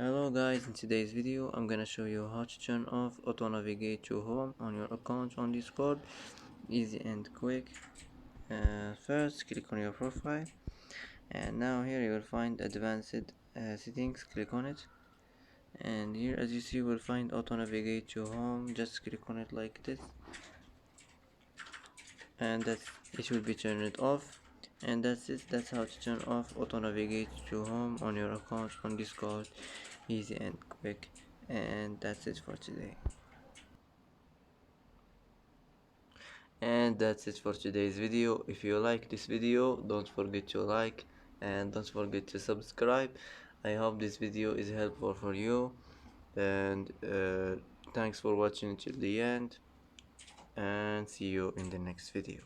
Hello guys, in today's video I'm gonna show you how to turn off auto navigate to home on your account on Discord. Easy and quick. First click on your profile, and now here you will find advanced settings. Click on it, and here as you see you will find auto navigate to home. Just click on it like this, and it will be turned off. And that's it. That's how to turn off auto navigate to home on your account on Discord. Easy and quick. And that's it for today. And that's it for today's video. If you like this video, don't forget to like and don't forget to subscribe. I hope this video is helpful for you, and thanks for watching till the end, and see you in the next video.